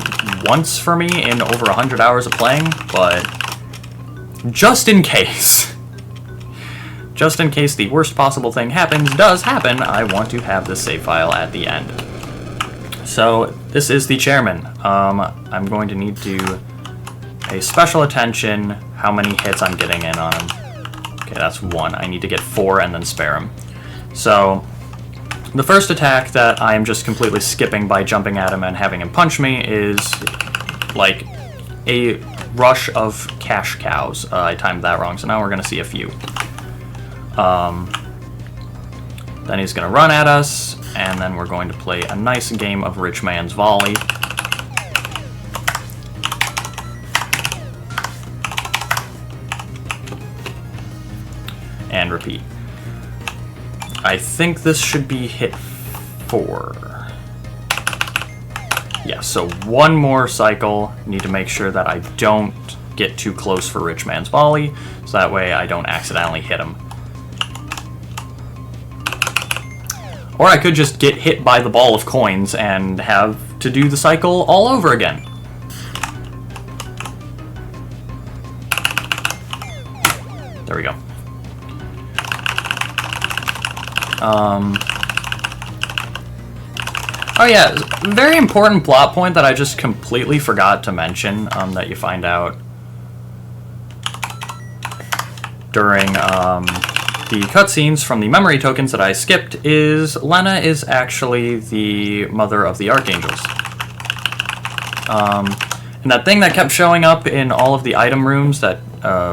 once for me in over 100 hours of playing, but just in case the worst possible thing does happen, I want to have this save file at the end. So this is the chairman. I'm going to need to pay special attention how many hits I'm getting in on him. Okay, that's 1. I need to get 4 and then spare him. So, the first attack that I am just completely skipping by jumping at him and having him punch me is like a rush of cash cows. I timed that wrong, so now we're going to see a few. Then he's going to run at us, and then we're going to play a nice game of Rich Man's Volley. And repeat. I think this should be hit 4. Yeah, so 1 more cycle. Need to make sure that I don't get too close for Rich Man's Volley, so that way I don't accidentally hit him. Or I could just get hit by the ball of coins and have to do the cycle all over again. There we go. Oh yeah, very important plot point that I just completely forgot to mention, that you find out during the cutscenes from the memory tokens that I skipped, is Lenna is actually the mother of the Archangels. And that thing that kept showing up in all of the item rooms, that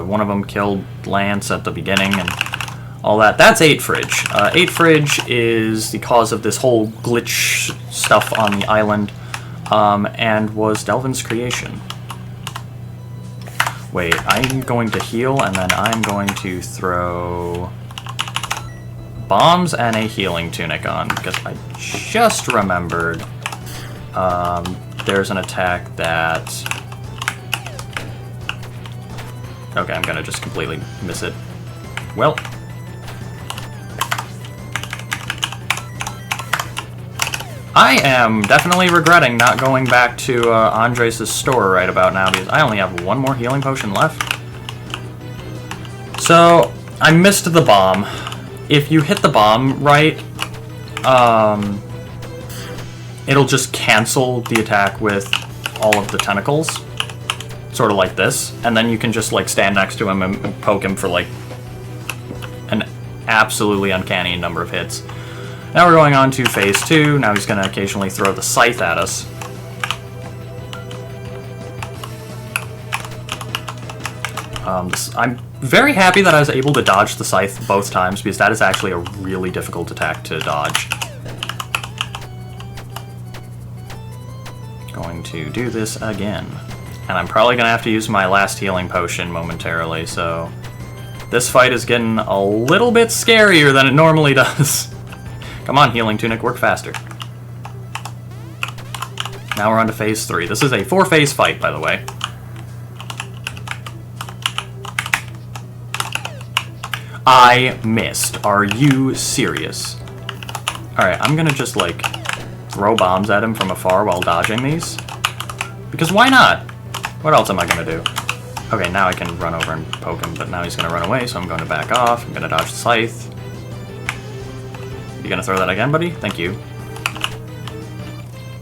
one of them killed Lance at the beginning and all that, that's 8 Fridge. 8 Fridge is the cause of this whole glitch stuff on the island, and was Delvin's creation. Wait, I'm going to heal, and then I'm going to throw bombs and a healing tunic on, because I just remembered there's an attack that... Okay, I'm gonna just completely miss it. Well... I am definitely regretting not going back to Andres' store right about now, because I only have 1 more healing potion left. So, I missed the bomb. If you hit the bomb right, it'll just cancel the attack with all of the tentacles. Sort of like this. And then you can just like stand next to him and poke him for like an absolutely uncanny number of hits. Now we're going on to phase 2. Now he's going to occasionally throw the scythe at us. I'm very happy that I was able to dodge the scythe both times, because that is actually a really difficult attack to dodge. Going to do this again. And I'm probably going to have to use my last healing potion momentarily, so... This fight is getting a little bit scarier than it normally does. Come on, healing tunic, work faster. Now we're on to phase 3. This is a 4-phase fight, by the way. I missed. Are you serious? Alright, I'm gonna just, like, throw bombs at him from afar while dodging these. Because why not? What else am I gonna do? Okay, now I can run over and poke him, but now he's gonna run away, so I'm going to back off. I'm gonna dodge the scythe. You gonna throw that again, buddy? Thank you.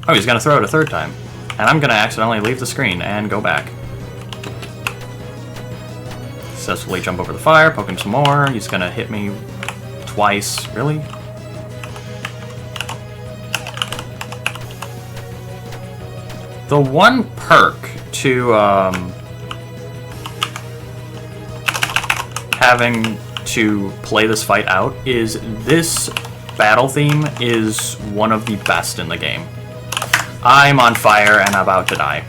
Oh, he's gonna throw it a third time. And I'm gonna accidentally leave the screen and go back. Successfully jump over the fire, poke him some more. He's gonna hit me twice. Really? The one perk to having to play this fight out is this battle theme is one of the best in the game. I'm on fire and about to die.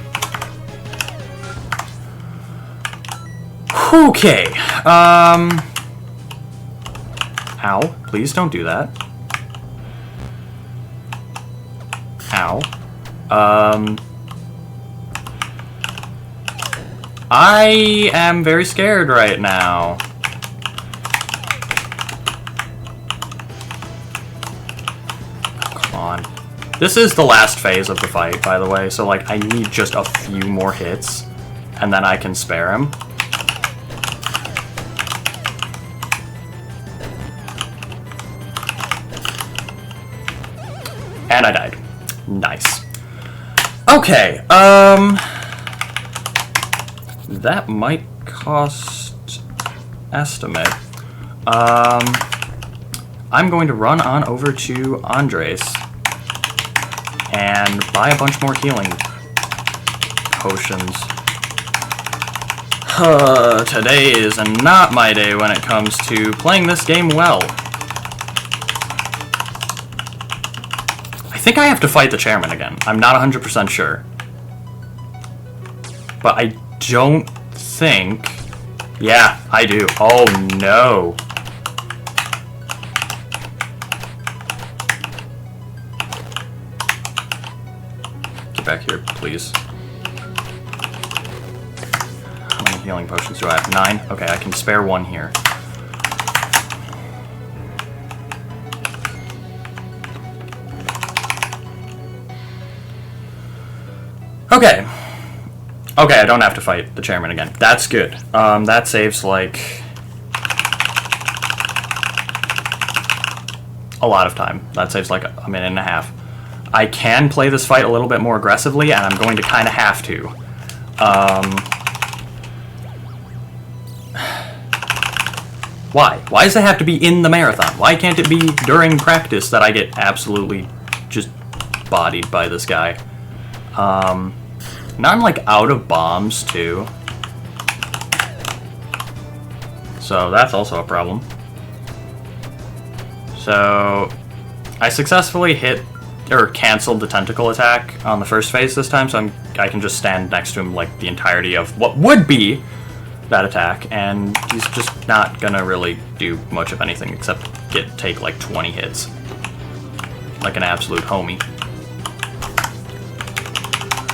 Okay. Ow. Please don't do that. Ow. I am very scared right now. Come on. This is the last phase of the fight, by the way, so like I need just a few more hits, and then I can spare him. And I died. Nice. Okay, that might cost estimate. I'm going to run on over to Andres and buy a bunch more healing potions. Today is not my day when it comes to playing this game well. I think I have to fight the chairman again. I'm not 100% sure. But I don't think... Yeah, I do. Oh, no. Get back here, please. How many healing potions do I have? 9? Okay, I can spare 1 here. Okay. Okay, I don't have to fight the chairman again. That's good. That saves, like, a lot of time. That saves, like, a minute and a half. I can play this fight a little bit more aggressively, and I'm going to kind of have to. Why? Why does it have to be in the marathon? Why can't it be during practice that I get absolutely just bodied by this guy? Now I'm like out of bombs too. So that's also a problem. So I successfully hit or canceled the tentacle attack on the first phase this time, so I can just stand next to him like the entirety of what would be that attack, and he's just not gonna really do much of anything except take like 20 hits. Like an absolute homie.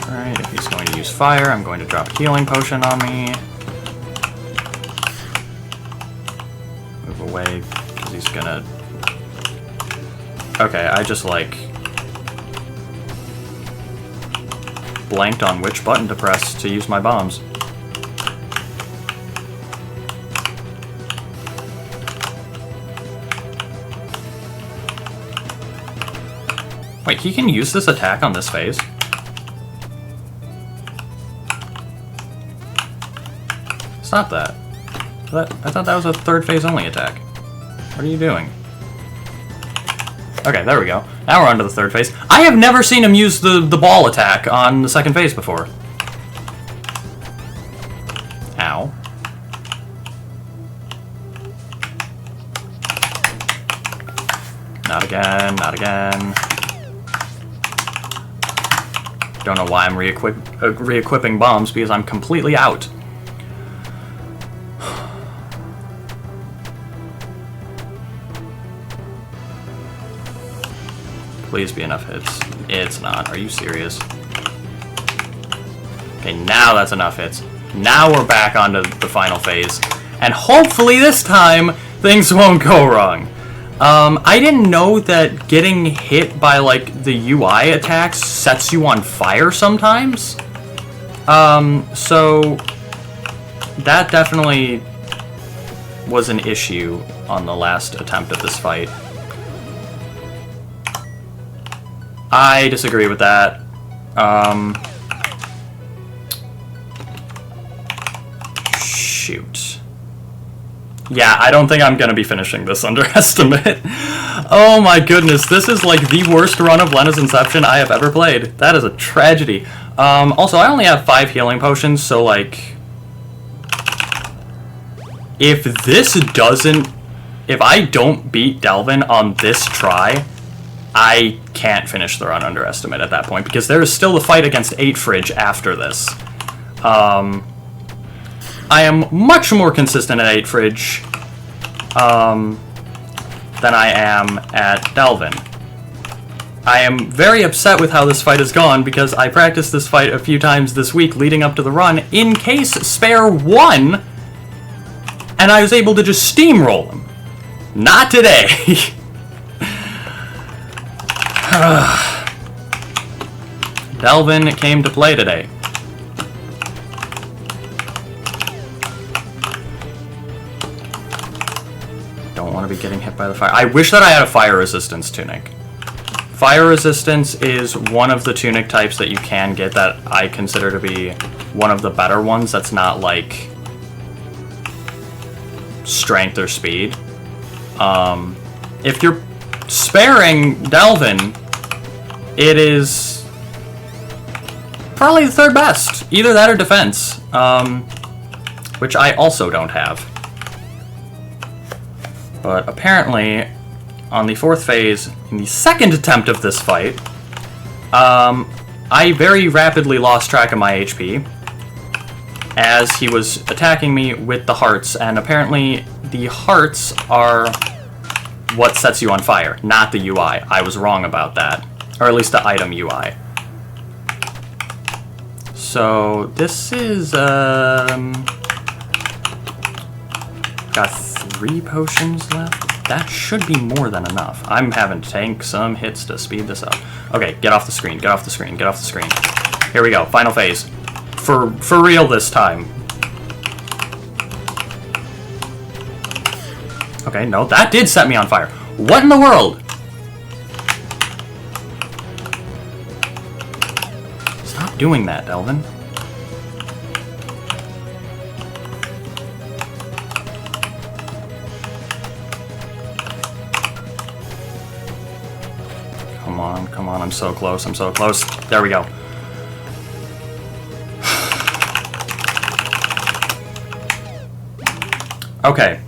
Alright, if he's going to use fire, I'm going to drop a healing potion on me. Move away, because he's gonna... Okay, I just, like... blanked on which button to press to use my bombs. Wait, he can use this attack on this phase? Stop that. I thought that was a third phase only attack. What are you doing? Okay, there we go. Now we're on to the third phase. I have never seen him use the ball attack on the second phase before. Ow. Not again, not again. Don't know why I'm re-equipping bombs, because I'm completely out. Please be enough hits. It's not. Are you serious? Okay, now that's enough hits. Now we're back onto the final phase. And hopefully this time, things won't go wrong. I didn't know that getting hit by, like, the UI attacks sets you on fire sometimes. So that definitely was an issue on the last attempt at this fight. I disagree with that. Shoot. Yeah, I don't think I'm gonna be finishing this underestimate. Oh my goodness, this is like the worst run of Lenna's Inception I have ever played. That is a tragedy. Also, I only have 5 healing potions, so like... If I don't beat Delvin on this try, I can't finish the run underestimate at that point, because there is still the fight against 8 Fridge after this. I am much more consistent at 8 Fridge than I am at Delvin. I am very upset with how this fight has gone, because I practiced this fight a few times this week leading up to the run in case Spare won, and I was able to just steamroll him. Not today. Delvin came to play today. Don't want to be getting hit by the fire. I wish that I had a fire resistance tunic. Fire resistance is one of the tunic types that you can get that I consider to be one of the better ones that's not like strength or speed. If you're sparing Delvin, it is probably the 3rd best. Either that or defense, which I also don't have. But apparently, on the 4th phase, in the 2nd attempt of this fight, I very rapidly lost track of my HP as he was attacking me with the hearts, and apparently the hearts are what sets you on fire, not the UI. I was wrong about that, or at least the item UI. So this is got 3 potions left. That should be more than enough. I'm having to tank some hits to speed this up. Okay, get off the screen, get off the screen, get off the screen. Here we go, final phase. For real this time. Okay, no, that did set me on fire. What in the world? Stop doing that, Delvin. Come on, I'm so close, I'm so close. There we go. Okay.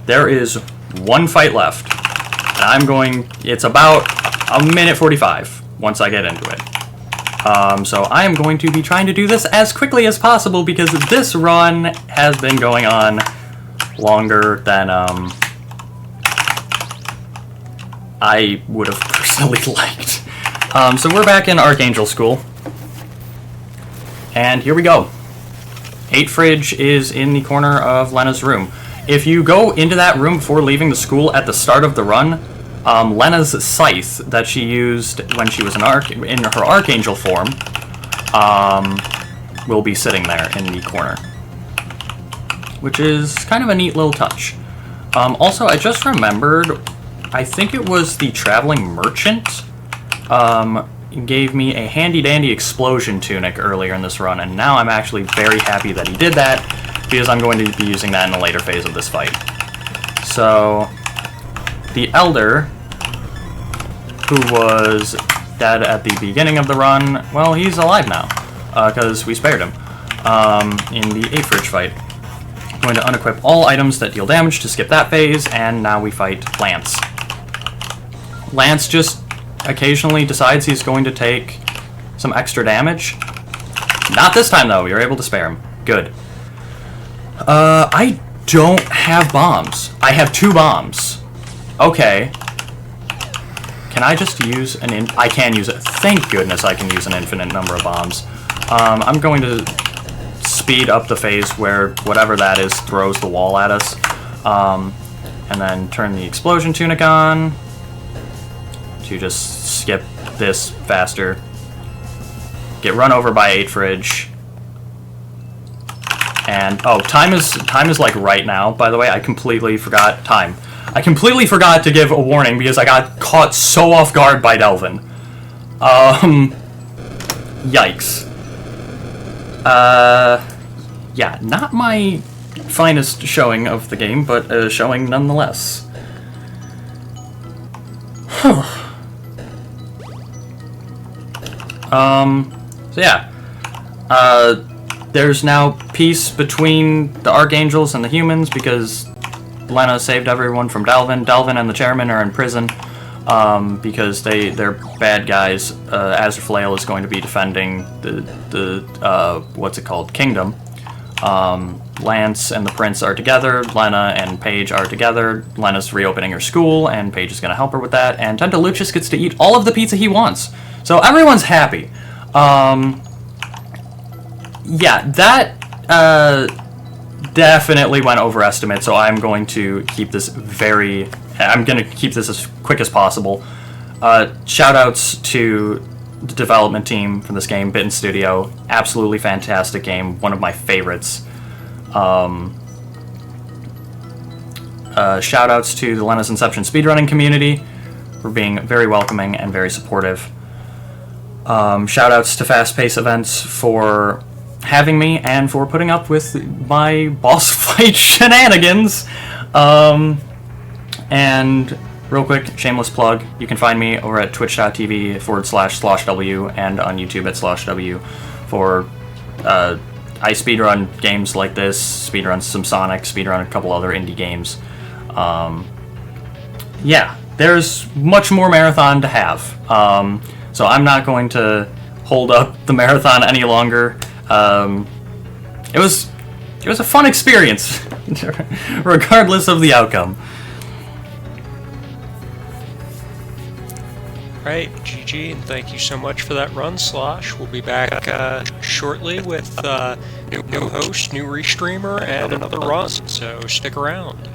There is 1 fight left. And I'm going... It's about a minute 45 once I get into it. So I am going to be trying to do this as quickly as possible because this run has been going on longer than I would have personally liked. So we're back in Archangel School. And here we go. 8 Fridge is in the corner of Lenna's room. If you go into that room before leaving the school at the start of the run, Lenna's scythe that she used when she was in her Archangel form will be sitting there in the corner, which is kind of a neat little touch. Also, I just remembered, I think it was the Traveling Merchant gave me a handy-dandy explosion tunic earlier in this run, and now I'm actually very happy that he did that, because I'm going to be using that in a later phase of this fight. So, the Elder, who was dead at the beginning of the run, well, he's alive now, because we spared him in the 8 Fridge fight. I'm going to unequip all items that deal damage to skip that phase, and now we fight Lance. Lance just occasionally decides he's going to take some extra damage. Not this time, though. You're able to spare him. Good. I don't have bombs. I have 2 bombs. Okay. Can I just use an I can use it. Thank goodness I can use an infinite number of bombs. I'm going to speed up the phase where whatever that is throws the wall at us. And then turn the explosion tunic on to just skip this faster. get run over by 8 Fridge. And, oh, time is like right now, by the way. I completely forgot time. I completely forgot to give a warning because I got caught so off guard by Delvin. Yikes. Yeah, not my finest showing of the game, but a showing nonetheless. So yeah. There's now peace between the Archangels and the humans because Lenna saved everyone from Delvin. Delvin and the chairman are in prison because they're bad guys. Azur Flail is going to be defending the what's it called? Kingdom. Lance and the Prince are together. Lenna and Paige are together. Lenna's reopening her school, and Paige is going to help her with that. And Tenta Lucius gets to eat all of the pizza he wants. So everyone's happy. Yeah, that definitely went over estimate, so I'm going to keep this as quick as possible. Shoutouts to the development team for this game, Bitten Studio. Absolutely fantastic game, one of my favorites. Shoutouts to the Lenna's Inception speedrunning community for being very welcoming and very supportive. Shoutouts to Fast Pace Events for having me and for putting up with my boss fight shenanigans. And real quick, shameless plug, you can find me over at twitch.tv//w and on YouTube at /w for I speedrun games like this, speedrun some Sonic, speedrun a couple other indie games. Yeah, there's much more marathon to have. So I'm not going to hold up the marathon any longer. It was a fun experience, regardless of the outcome. Alright, GG, and thank you so much for that run, Slosh. We'll be back shortly with new host, new restreamer, and another run, so stick around.